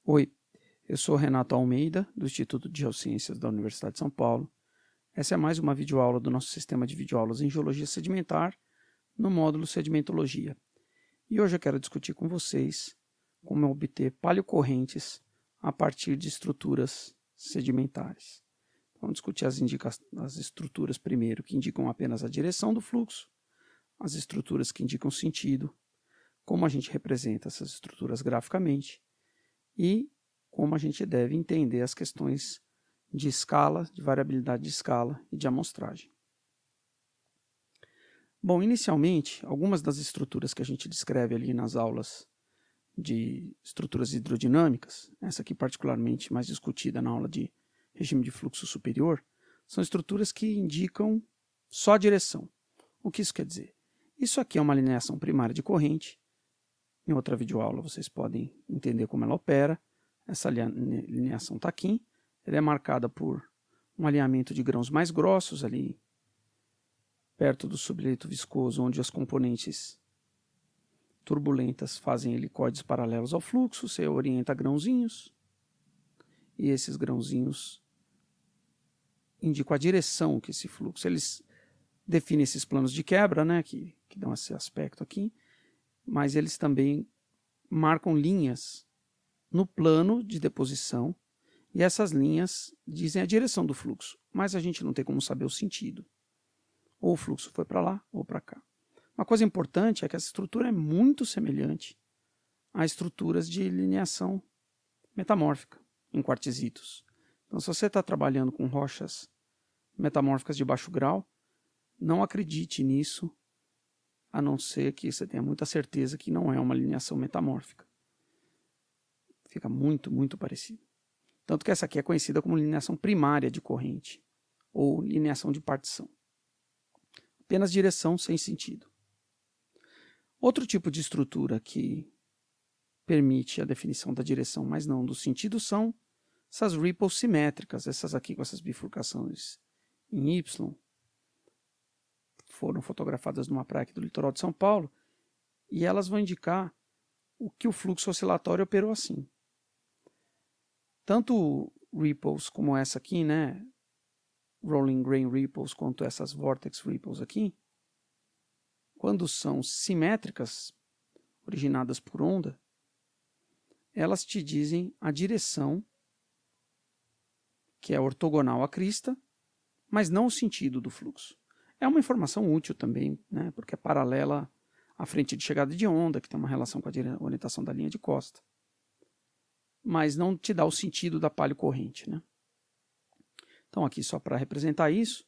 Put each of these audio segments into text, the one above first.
Oi, eu sou Renato Almeida, do Instituto de Geociências da Universidade de São Paulo. Essa é mais uma videoaula do nosso sistema de videoaulas em Geologia Sedimentar, no módulo Sedimentologia. E hoje eu quero discutir com vocês como obter paleocorrentes a partir de estruturas sedimentares. Vamos discutir as estruturas primeiro, que indicam apenas a direção do fluxo, as estruturas que indicam sentido, como a gente representa essas estruturas graficamente, e como a gente deve entender as questões de escala, de variabilidade de escala e de amostragem. Bom, inicialmente, algumas das estruturas que a gente descreve ali nas aulas de estruturas hidrodinâmicas, essa aqui particularmente mais discutida na aula de regime de fluxo superior, são estruturas que indicam só a direção. O que isso quer dizer? Isso aqui é uma lineação primária de corrente. Em outra videoaula vocês podem entender como ela opera. Essa lineação está aqui. Ela é marcada por um alinhamento de grãos mais grossos ali, perto do subleito viscoso, onde as componentes turbulentas fazem helicoides paralelos ao fluxo. Você orienta grãozinhos, e esses grãozinhos indicam a direção que esse fluxo... Eles definem esses planos de quebra, né, que dão esse aspecto aqui, mas eles também marcam linhas no plano de deposição, e essas linhas dizem a direção do fluxo, mas a gente não tem como saber o sentido. Ou o fluxo foi para lá ou para cá. Uma coisa importante é que essa estrutura é muito semelhante a estruturas de lineação metamórfica em quartzitos. Então, se você está trabalhando com rochas metamórficas de baixo grau, não acredite nisso, a não ser que você tenha muita certeza que não é uma lineação metamórfica. Fica muito, muito parecido. Tanto que essa aqui é conhecida como lineação primária de corrente, ou lineação de partição. Apenas direção sem sentido. Outro tipo de estrutura que permite a definição da direção, mas não do sentido, são essas ripples simétricas, essas aqui com essas bifurcações em Y. Foram fotografadas numa praia aqui do litoral de São Paulo, e elas vão indicar o que o fluxo oscilatório operou assim. Tanto ripples como essa aqui, né, rolling grain ripples, quanto essas vortex ripples aqui, quando são simétricas, originadas por onda, elas te dizem a direção, que é ortogonal à crista, mas não o sentido do fluxo. É uma informação útil também, né, porque é paralela à frente de chegada de onda, que tem uma relação com a orientação da linha de costa. Mas não te dá o sentido da paleocorrente, né? Então, aqui só para representar isso,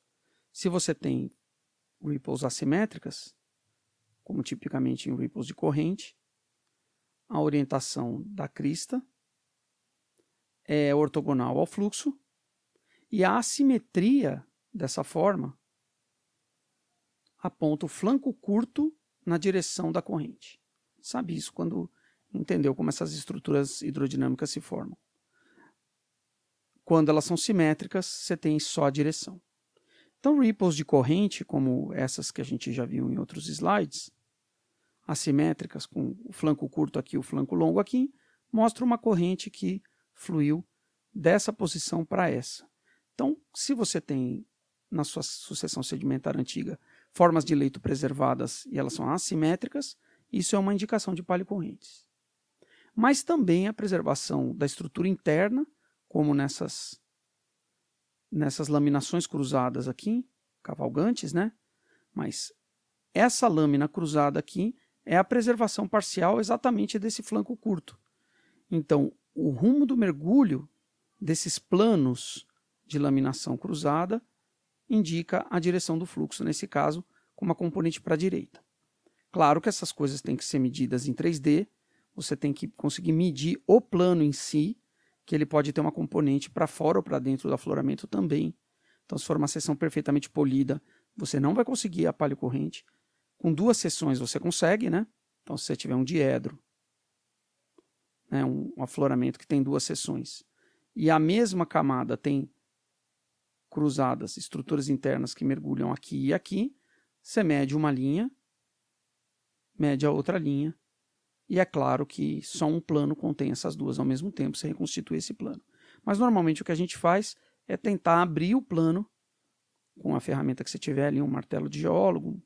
se você tem ripples assimétricas, como tipicamente em ripples de corrente, a orientação da crista é ortogonal ao fluxo, e a assimetria dessa forma aponta o flanco curto na direção da corrente. Sabe isso quando entendeu como essas estruturas hidrodinâmicas se formam. Quando elas são simétricas, você tem só a direção. Então, ripples de corrente, como essas que a gente já viu em outros slides, assimétricas, com o flanco curto aqui e o flanco longo aqui, mostram uma corrente que fluiu dessa posição para essa. Então, se você tem na sua sucessão sedimentar antiga formas de leito preservadas e elas são assimétricas, isso é uma indicação de paleocorrentes. Mas também a preservação da estrutura interna, como nessas laminações cruzadas aqui, cavalgantes, né? Mas essa lâmina cruzada aqui é a preservação parcial exatamente desse flanco curto. Então, o rumo do mergulho desses planos de laminação cruzada indica a direção do fluxo, nesse caso, com uma componente para a direita. Claro que essas coisas têm que ser medidas em 3D, você tem que conseguir medir o plano em si, que ele pode ter uma componente para fora ou para dentro do afloramento também. Então, se for uma seção perfeitamente polida, você não vai conseguir a paleocorrente. Com 2 seções você consegue, né? Então, se você tiver um diedro, né, um afloramento que tem 2 seções, e a mesma camada tem cruzadas, estruturas internas que mergulham aqui e aqui, você mede uma linha, mede a outra linha, E é claro que só um plano contém essas duas ao mesmo tempo, você reconstitui esse plano. Mas normalmente o que a gente faz é tentar abrir o plano com a ferramenta que você tiver ali, um martelo de geólogo,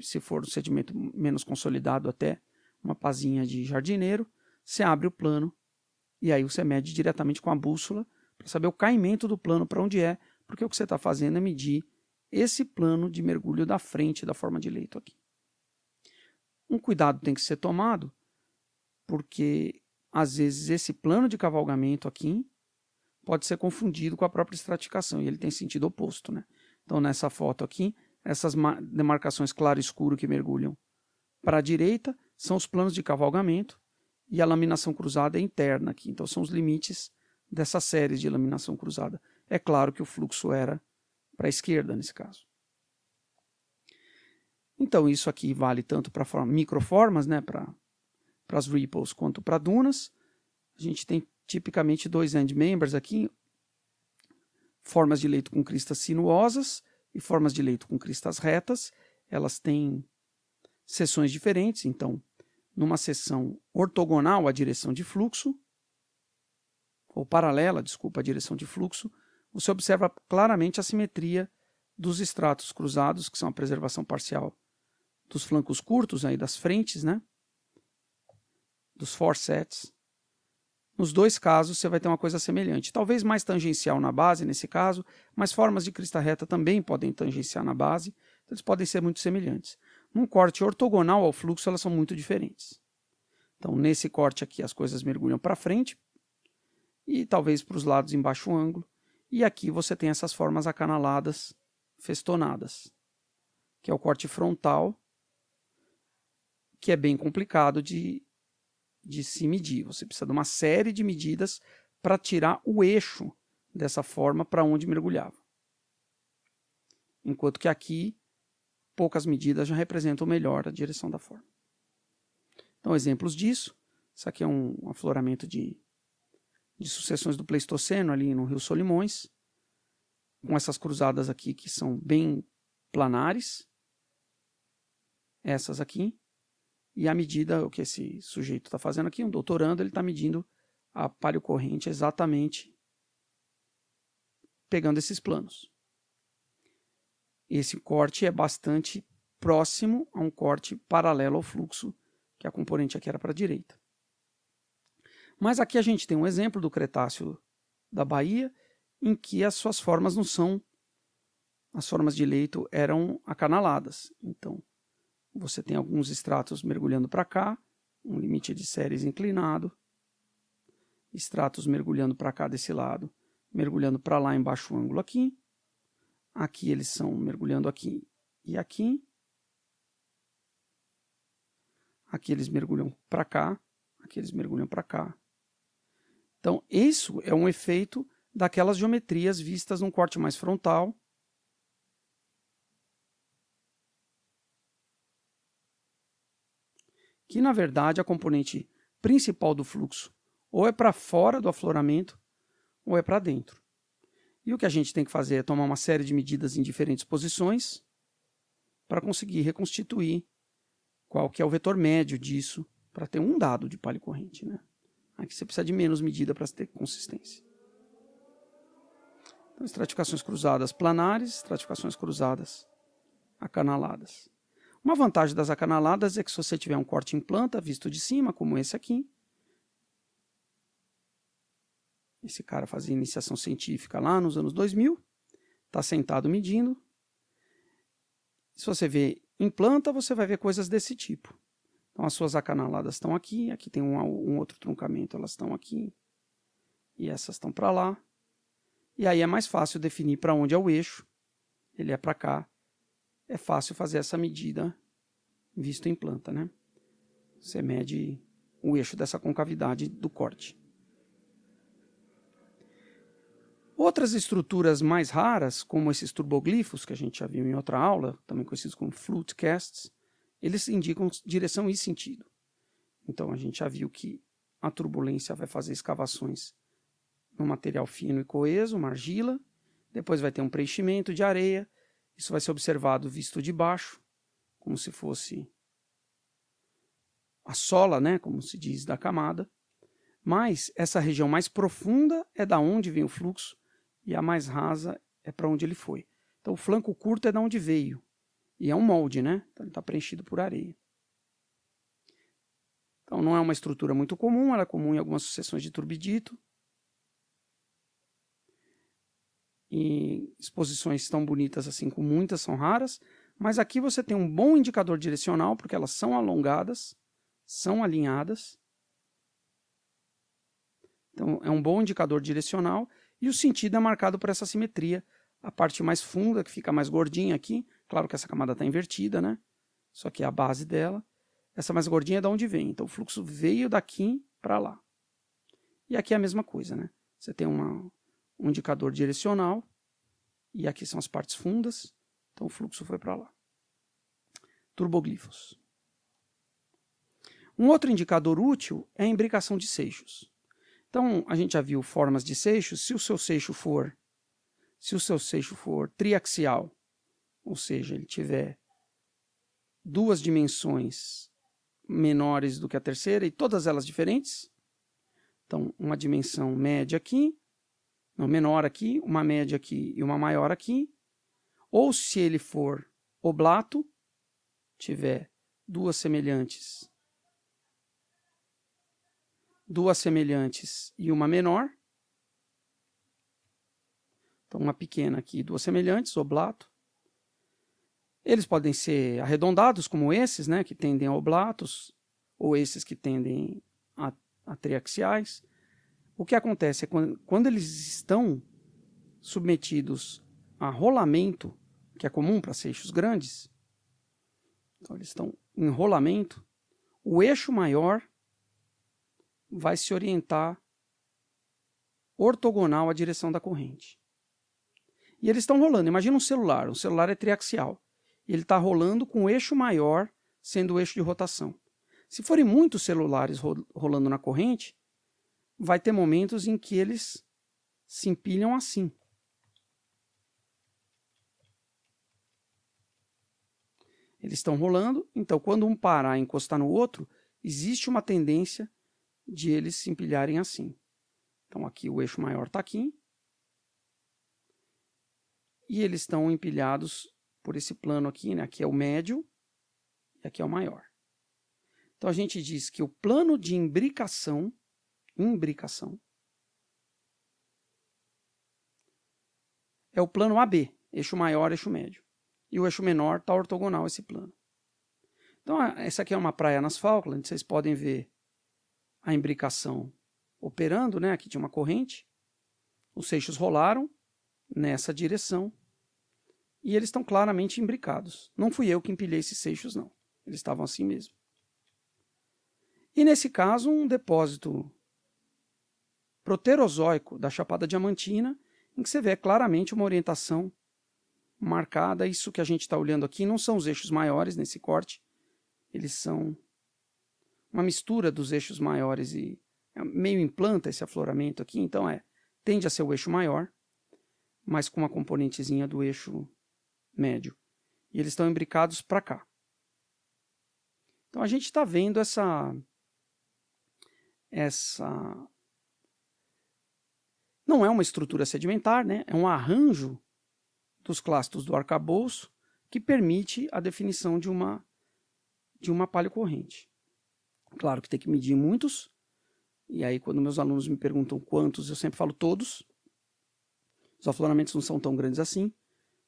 se for um sedimento menos consolidado até uma pazinha de jardineiro, você abre o plano e aí você mede diretamente com a bússola para saber o caimento do plano para onde é, porque o que você está fazendo é medir esse plano de mergulho da frente da forma de leito aqui. Um cuidado tem que ser tomado, porque às vezes esse plano de cavalgamento aqui pode ser confundido com a própria estratificação, e ele tem sentido oposto, né? Então nessa foto aqui, essas demarcações claro e escuro que mergulham para a direita são os planos de cavalgamento, e a laminação cruzada é interna aqui, então são os limites dessa série de laminação cruzada. É claro que o fluxo era para a esquerda nesse caso. Então isso aqui vale tanto para microformas, né, para as ripples, quanto para dunas. A gente tem tipicamente dois end members aqui, formas de leito com cristas sinuosas e formas de leito com cristas retas. Elas têm seções diferentes, então numa seção ortogonal à direção de fluxo, ou paralela, desculpa, à direção de fluxo, você observa claramente a simetria dos estratos cruzados, que são a preservação parcial dos flancos curtos, aí das frentes, né? Dos forsets. Nos dois casos você vai ter uma coisa semelhante, talvez mais tangencial na base nesse caso, mas formas de crista reta também podem tangenciar na base, então eles podem ser muito semelhantes. Num corte ortogonal ao fluxo elas são muito diferentes. Então nesse corte aqui as coisas mergulham para frente e talvez para os lados em baixo ângulo, e aqui você tem essas formas acanaladas, festonadas, que é o corte frontal, que é bem complicado de se medir. Você precisa de uma série de medidas para tirar o eixo dessa forma para onde mergulhava. Enquanto que aqui, poucas medidas já representam melhor a direção da forma. Então, exemplos disso. Isso aqui é um afloramento de sucessões do Pleistoceno, ali no Rio Solimões, com essas cruzadas aqui que são bem planares. Essas aqui. E a medida, o que esse sujeito está fazendo aqui, um doutorando, ele está medindo a paleocorrente exatamente pegando esses planos. Esse corte é bastante próximo a um corte paralelo ao fluxo, que a componente aqui era para a direita. Mas aqui a gente tem um exemplo do Cretáceo da Bahia, em que as suas formas não são, as formas de leito eram acanaladas. Então, você tem alguns estratos mergulhando para cá, um limite de séries inclinado, estratos mergulhando para cá desse lado, mergulhando para lá em baixo ângulo aqui. Aqui eles são mergulhando aqui e aqui. Aqui eles mergulham para cá, aqui eles mergulham para cá. Então, isso é um efeito daquelas geometrias vistas num corte mais frontal, que na verdade a componente principal do fluxo ou é para fora do afloramento ou é para dentro. E o que a gente tem que fazer é tomar uma série de medidas em diferentes posições para conseguir reconstituir qual que é o vetor médio disso, para ter um dado de paleocorrente, né? Aqui você precisa de menos medida para ter consistência. Então, estratificações cruzadas planares, estratificações cruzadas acanaladas. Uma vantagem das acanaladas é que se você tiver um corte em planta visto de cima, como esse aqui, esse cara fazia iniciação científica lá nos anos 2000, está sentado medindo. Se você vê em planta, você vai ver coisas desse tipo. Então as suas acanaladas estão aqui, aqui tem um outro truncamento, elas estão aqui, e essas estão para lá. E aí é mais fácil definir para onde é o eixo, ele é para cá. É fácil fazer essa medida visto em planta, né? Você mede o eixo dessa concavidade do corte. Outras estruturas mais raras, como esses turboglifos, que a gente já viu em outra aula, também conhecidos como flute casts, eles indicam direção e sentido. Então a gente já viu que a turbulência vai fazer escavações no material fino e coeso, uma argila, depois vai ter um preenchimento de areia, isso vai ser observado visto de baixo, como se fosse a sola, né, como se diz, da camada, mas essa região mais profunda é da onde vem o fluxo e a mais rasa é para onde ele foi. Então o flanco curto é da onde veio, e é um molde, né? Então ele está preenchido por areia. Então não é uma estrutura muito comum, ela é comum em algumas sucessões de turbidito. E exposições tão bonitas assim, com muitas, são raras, mas aqui você tem um bom indicador direcional, porque elas são alongadas, são alinhadas. Então é um bom indicador direcional, e o sentido é marcado por essa simetria. A parte mais funda, que fica mais gordinha aqui, claro que essa camada está invertida, né? Isso aqui é a base dela. Essa mais gordinha é de onde vem. Então o fluxo veio daqui para lá. E aqui é a mesma coisa, né? Você tem um indicador direcional, e aqui são as partes fundas, então o fluxo foi para lá. Turboglifos. Um outro indicador útil é a imbricação de seixos. Então, a gente já viu formas de seixos. Se o seu seixo for triaxial, ou seja, ele tiver duas dimensões menores do que a terceira e todas elas diferentes, então uma dimensão média aqui, não, menor aqui, uma média aqui e uma maior aqui, ou se ele for oblato, tiver duas semelhantes e uma menor, então uma pequena aqui e duas semelhantes, oblato. Eles podem ser arredondados, como esses, né, que tendem a oblatos, ou esses que tendem a triaxiais. O que acontece é quando eles estão submetidos a rolamento, que é comum para seixos grandes, então eles estão em rolamento, o eixo maior vai se orientar ortogonal à direção da corrente. E eles estão rolando. Imagina um celular. O celular é triaxial. E ele está rolando com o eixo maior sendo o eixo de rotação. Se forem muitos celulares rolando na corrente, vai ter momentos em que eles se empilham assim. Eles estão rolando, então quando um parar e encostar no outro, existe uma tendência de eles se empilharem assim. Então aqui o eixo maior está aqui. E eles estão empilhados por esse plano aqui, né? Aqui é o médio e aqui é o maior. Então a gente diz que o plano de imbricação é o plano AB, eixo maior, eixo médio. E o eixo menor está ortogonal a esse plano. Então essa aqui é uma praia nas Falklands, vocês podem ver a imbricação operando, né? Aqui tinha uma corrente, os seixos rolaram nessa direção e eles estão claramente imbricados. Não fui eu que empilhei esses seixos, não. Eles estavam assim mesmo. E nesse caso, um depósito proterozoico da Chapada Diamantina, em que você vê claramente uma orientação marcada. Isso que a gente está olhando aqui não são os eixos maiores nesse corte, eles são uma mistura dos eixos maiores e meio em planta esse afloramento aqui, então tende a ser o eixo maior, mas com uma componentezinha do eixo médio. E eles estão imbricados para cá. Então a gente está vendo essa... Não é uma estrutura sedimentar, né? É um arranjo dos clastos do arcabouço que permite a definição de uma paleocorrente. Claro que tem que medir muitos, e aí quando meus alunos me perguntam quantos, eu sempre falo todos. Os afloramentos não são tão grandes assim,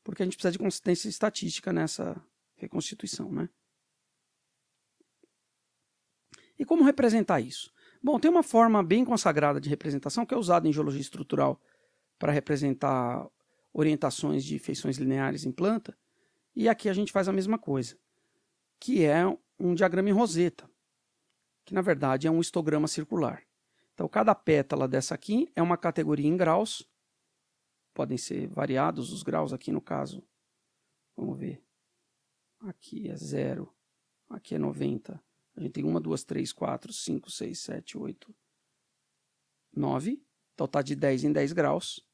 porque a gente precisa de consistência estatística nessa reconstituição, né? E como representar isso? Bom, tem uma forma bem consagrada de representação que é usada em geologia estrutural para representar orientações de feições lineares em planta, e aqui a gente faz a mesma coisa, que é um diagrama em roseta, que na verdade é um histograma circular. Então cada pétala dessa aqui é uma categoria em graus, podem ser variados os graus aqui no caso, vamos ver, aqui é 0, aqui é 90, a gente tem 1, 2, 3, 4, 5, 6, 7, 8, 9, então está de 10 em 10 graus,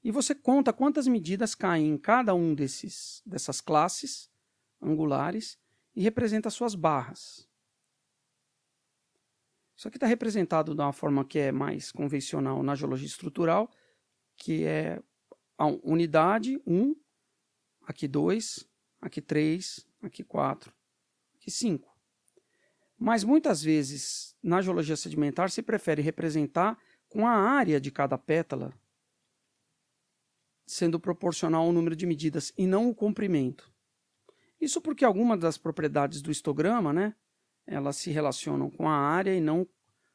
e você conta quantas medidas caem em cada um dessas classes angulares e representa as suas barras. Isso aqui está representado de uma forma que é mais convencional na geologia estrutural, que é a unidade 1, aqui 2, aqui 3, aqui 4, aqui 5. Mas muitas vezes, na geologia sedimentar, se prefere representar com a área de cada pétala sendo proporcional ao número de medidas e não o comprimento. Isso porque algumas das propriedades do histograma, né, elas se relacionam com a área e não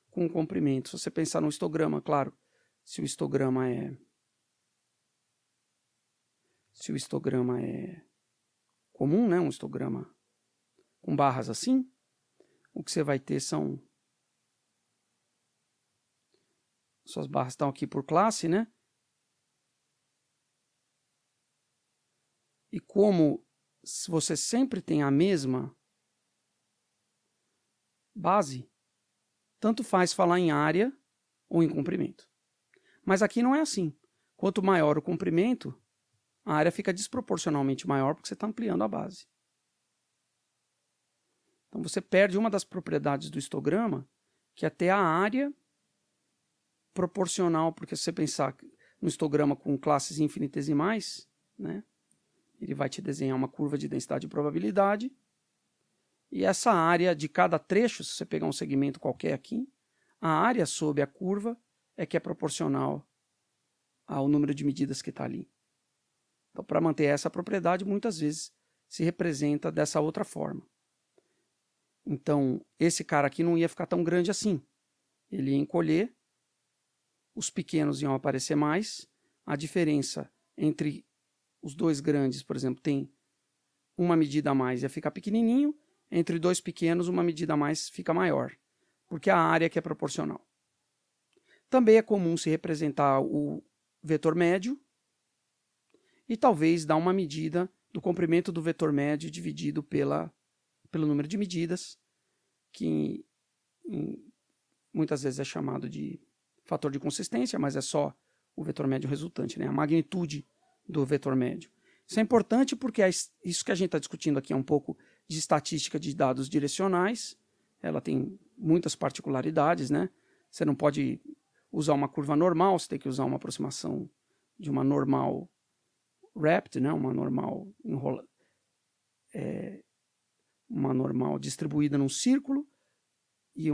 com o comprimento. Se você pensar no histograma, claro, se o histograma é comum, né, um histograma com barras assim, o que você vai ter são... Suas barras estão aqui por classe, né? E como você sempre tem a mesma base, tanto faz falar em área ou em comprimento. Mas aqui não é assim. Quanto maior o comprimento, a área fica desproporcionalmente maior porque você está ampliando a base. Então você perde uma das propriedades do histograma, que é ter a área proporcional, porque se você pensar no histograma com classes infinitesimais, né, ele vai te desenhar uma curva de densidade e probabilidade, e essa área de cada trecho, se você pegar um segmento qualquer aqui, a área sob a curva é que é proporcional ao número de medidas que está ali. Então, para manter essa propriedade, muitas vezes se representa dessa outra forma. Então, esse cara aqui não ia ficar tão grande assim. Ele ia encolher, os pequenos iam aparecer mais, a diferença entre os dois grandes, por exemplo, tem uma medida a mais, ia ficar pequenininho, entre dois pequenos, uma medida a mais fica maior, porque a área que é proporcional. Também é comum se representar o vetor médio e talvez dar uma medida do comprimento do vetor médio dividido pelo número de medidas, que muitas vezes é chamado de fator de consistência, mas é só o vetor médio resultante, né? A magnitude do vetor médio. Isso é importante porque isso que a gente está discutindo aqui é um pouco de estatística de dados direcionais. Ela tem muitas particularidades, né? Você não pode usar uma curva normal, você tem que usar uma aproximação de uma normal wrapped, né? Uma normal uma normal distribuída num círculo, e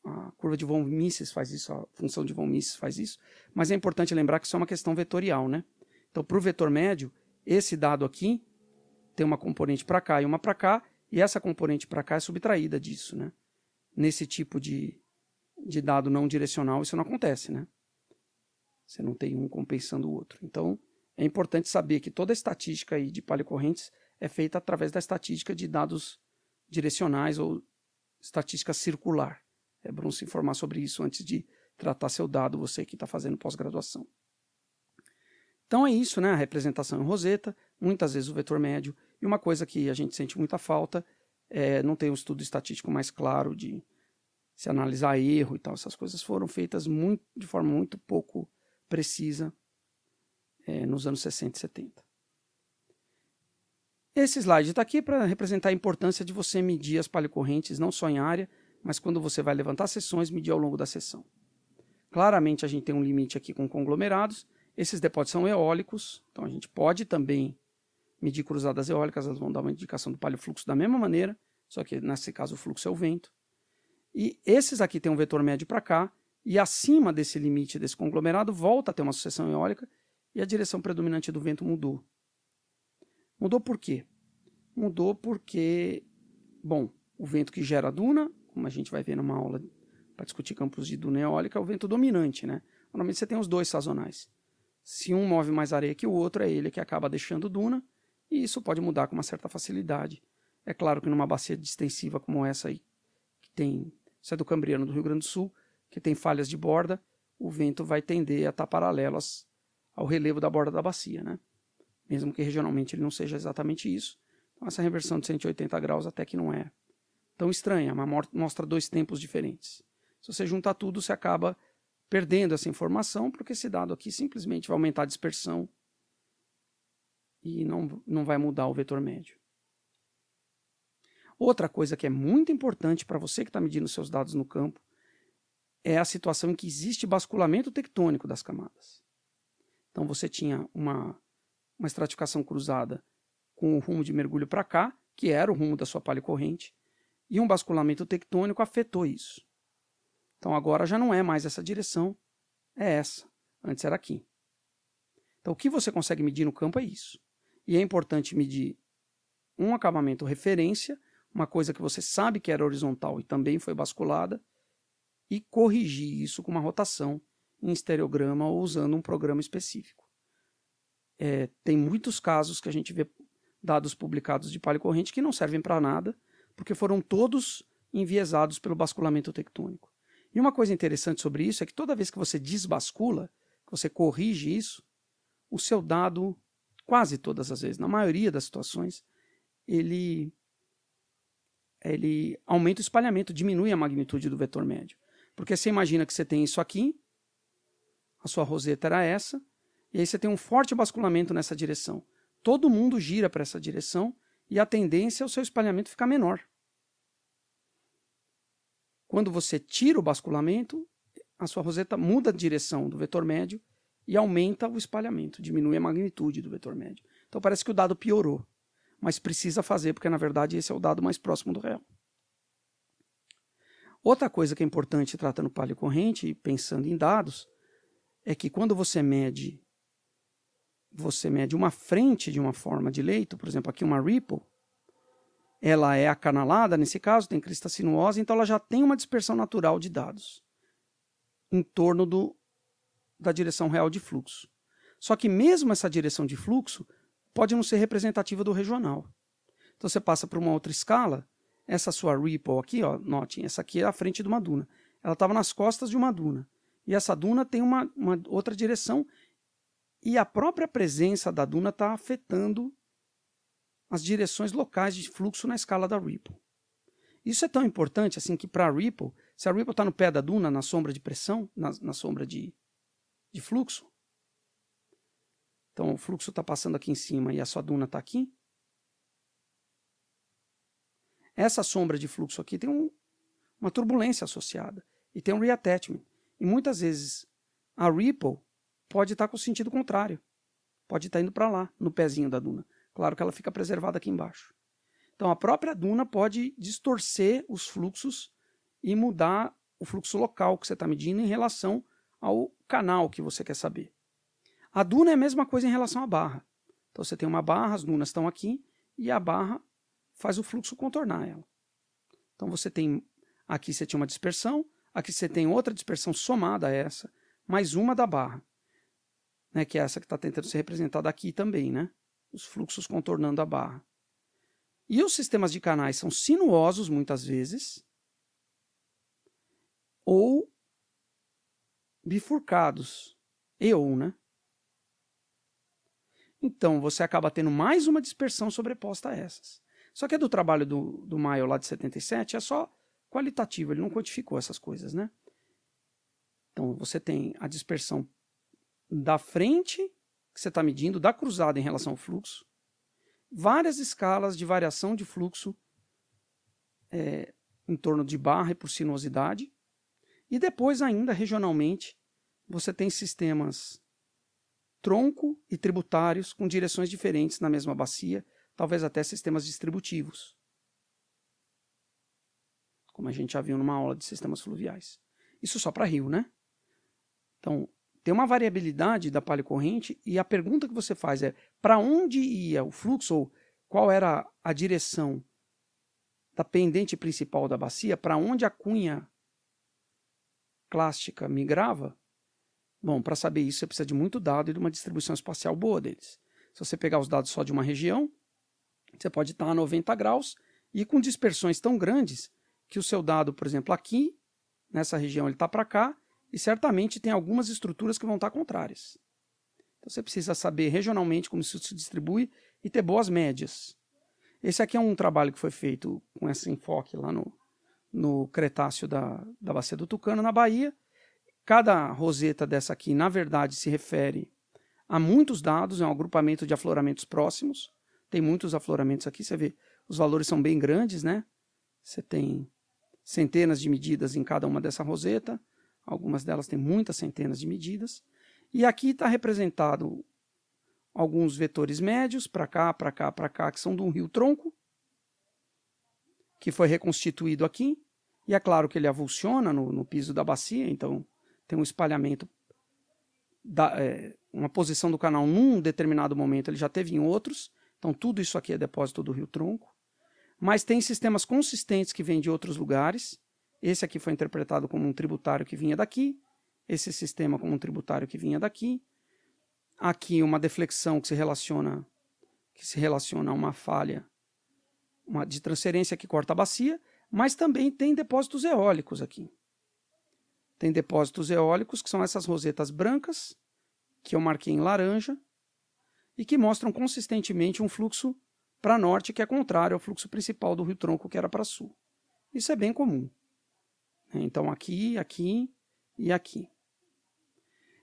a curva de von Mises faz isso, a função de von Mises faz isso, mas é importante lembrar que isso é uma questão vetorial, né? Então, para o vetor médio, esse dado aqui tem uma componente para cá e uma para cá, e essa componente para cá é subtraída disso, né? Nesse tipo de dado não direcional, isso não acontece, né? Você não tem um compensando o outro. Então, é importante saber que toda a estatística aí de paleocorrentes é feita através da estatística de dados direcionais ou estatística circular. É bom se informar sobre isso antes de tratar seu dado, você que está fazendo pós-graduação. Então é isso, né? A representação em roseta, muitas vezes o vetor médio, e uma coisa que a gente sente muita falta é não ter um estudo estatístico mais claro de se analisar erro e tal. Essas coisas foram feitas de forma muito pouco precisa nos anos 60 e 70. Esse slide está aqui para representar a importância de você medir as paleocorrentes, não só em área, mas quando você vai levantar seções, medir ao longo da seção. Claramente a gente tem um limite aqui com conglomerados. Esses depósitos são eólicos, então a gente pode também medir cruzadas eólicas, elas vão dar uma indicação do paleofluxo da mesma maneira, só que nesse caso o fluxo é o vento. E esses aqui tem um vetor médio para cá, e acima desse limite desse conglomerado volta a ter uma sucessão eólica, e a direção predominante do vento mudou. Mudou por quê? Mudou porque, bom, o vento que gera duna, como a gente vai ver numa aula para discutir campos de duna eólica, é o vento dominante, né? Normalmente você tem os dois sazonais. Se um move mais areia que o outro, é ele que acaba deixando duna, e isso pode mudar com uma certa facilidade. É claro que numa bacia extensiva como essa aí, que tem, isso é do Cambriano do Rio Grande do Sul, que tem falhas de borda, o vento vai tender a estar paralelo ao relevo da borda da bacia, né? Mesmo que regionalmente ele não seja exatamente isso. Então essa reversão de 180 graus até que não é tão estranha, mas mostra dois tempos diferentes. Se você juntar tudo, você acaba perdendo essa informação, porque esse dado aqui simplesmente vai aumentar a dispersão e não vai mudar o vetor médio. Outra coisa que é muito importante para você que está medindo seus dados no campo é a situação em que existe basculamento tectônico das camadas. Então você tinha uma estratificação cruzada com o rumo de mergulho para cá, que era o rumo da sua paleocorrente, e um basculamento tectônico afetou isso. Então agora já não é mais essa direção, é essa. Antes era aqui. Então o que você consegue medir no campo é isso. E é importante medir um acabamento referência, uma coisa que você sabe que era horizontal e também foi basculada, e corrigir isso com uma rotação em estereograma ou usando um programa específico. Tem muitos casos que a gente vê dados publicados de paleocorrente que não servem para nada, porque foram todos enviesados pelo basculamento tectônico. E uma coisa interessante sobre isso é que toda vez que você desbascula, que você corrige isso, o seu dado, quase todas as vezes, na maioria das situações, ele aumenta o espalhamento, diminui a magnitude do vetor médio. Porque você imagina que você tem isso aqui, a sua roseta era essa, e aí você tem um forte basculamento nessa direção. Todo mundo gira para essa direção e a tendência é o seu espalhamento ficar menor. Quando você tira o basculamento, a sua roseta muda a direção do vetor médio e aumenta o espalhamento, diminui a magnitude do vetor médio. Então parece que o dado piorou, mas precisa fazer, porque na verdade esse é o dado mais próximo do real. Outra coisa que é importante tratando paleocorrente e pensando em dados, é que quando você mede uma frente de uma forma de leito, por exemplo, aqui uma ripple, ela é acanalada, nesse caso, tem crista sinuosa, então ela já tem uma dispersão natural de dados em torno da direção real de fluxo. Só que mesmo essa direção de fluxo pode não ser representativa do regional. Então você passa para uma outra escala, essa sua ripple aqui, ó, notem, essa aqui é a frente de uma duna. Ela estava nas costas de uma duna. E essa duna tem uma outra direção, e a própria presença da duna está afetando as direções locais de fluxo na escala da ripple. Isso é tão importante assim que para a ripple, se a ripple está no pé da duna, na sombra de pressão, na sombra de fluxo, então o fluxo está passando aqui em cima e a sua duna está aqui, essa sombra de fluxo aqui tem uma turbulência associada e tem um reattachment. E muitas vezes a ripple pode estar com o sentido contrário, pode estar indo para lá, no pezinho da duna. Claro que ela fica preservada aqui embaixo. Então a própria duna pode distorcer os fluxos e mudar o fluxo local que você está medindo em relação ao canal que você quer saber. A duna é a mesma coisa em relação à barra. Então você tem uma barra, as dunas estão aqui, e a barra faz o fluxo contornar ela. Então você tem, aqui você tinha uma dispersão, aqui você tem outra dispersão somada a essa, mais uma da barra, né, que é essa que está tentando ser representada aqui também, né? Os fluxos contornando a barra. E os sistemas de canais são sinuosos muitas vezes, ou bifurcados, né? Então você acaba tendo mais uma dispersão sobreposta a essas. Só que do trabalho do Maio lá de 77 é só qualitativo, ele não quantificou essas coisas, né? Então você tem a dispersão da frente, que você está medindo, da cruzada em relação ao fluxo, várias escalas de variação de fluxo em torno de barra e por sinuosidade, e depois ainda regionalmente você tem sistemas tronco e tributários com direções diferentes na mesma bacia, talvez até sistemas distributivos, como a gente já viu numa aula de sistemas fluviais. Isso só para rio, né? Então, tem uma variabilidade da paleocorrente e a pergunta que você faz é para onde ia o fluxo, ou qual era a direção da pendente principal da bacia, para onde a cunha clástica migrava? Bom, para saber isso você precisa de muito dado e de uma distribuição espacial boa deles. Se você pegar os dados só de uma região, você pode estar a 90 graus e com dispersões tão grandes que o seu dado, por exemplo, aqui, nessa região, ele está para cá, e certamente tem algumas estruturas que vão estar contrárias. Então você precisa saber regionalmente como isso se distribui e ter boas médias. Esse aqui é um trabalho que foi feito com esse enfoque lá no Cretáceo da Bacia do Tucano, na Bahia. Cada roseta dessa aqui, na verdade, se refere a muitos dados, é um agrupamento de afloramentos próximos. Tem muitos afloramentos aqui, você vê, os valores são bem grandes, né? Você tem centenas de medidas em cada uma dessa roseta. Algumas delas têm muitas centenas de medidas. E aqui está representado alguns vetores médios, para cá, para cá, para cá, que são de um rio-tronco, que foi reconstituído aqui. E é claro que ele avulsiona no piso da bacia, então tem um espalhamento, uma posição do canal num determinado momento, ele já teve em outros. Então tudo isso aqui é depósito do rio-tronco. Mas tem sistemas consistentes que vêm de outros lugares. Esse aqui foi interpretado como um tributário que vinha daqui. Esse sistema como um tributário que vinha daqui. Aqui uma deflexão que se relaciona a uma falha de transferência que corta a bacia. Mas também tem depósitos eólicos aqui. Tem depósitos eólicos que são essas rosetas brancas, que eu marquei em laranja, e que mostram consistentemente um fluxo para norte que é contrário ao fluxo principal do rio-tronco, que era para sul. Isso é bem comum. Então aqui, aqui e aqui.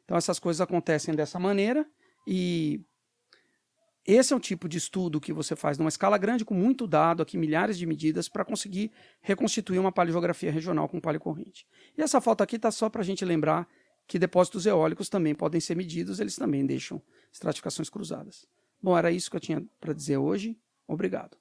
Então essas coisas acontecem dessa maneira, e esse é o tipo de estudo que você faz numa escala grande, com muito dado, aqui milhares de medidas, para conseguir reconstituir uma paleogeografia regional com paleocorrente. E essa foto aqui está só para a gente lembrar que depósitos eólicos também podem ser medidos, eles também deixam estratificações cruzadas. Bom, era isso que eu tinha para dizer hoje. Obrigado.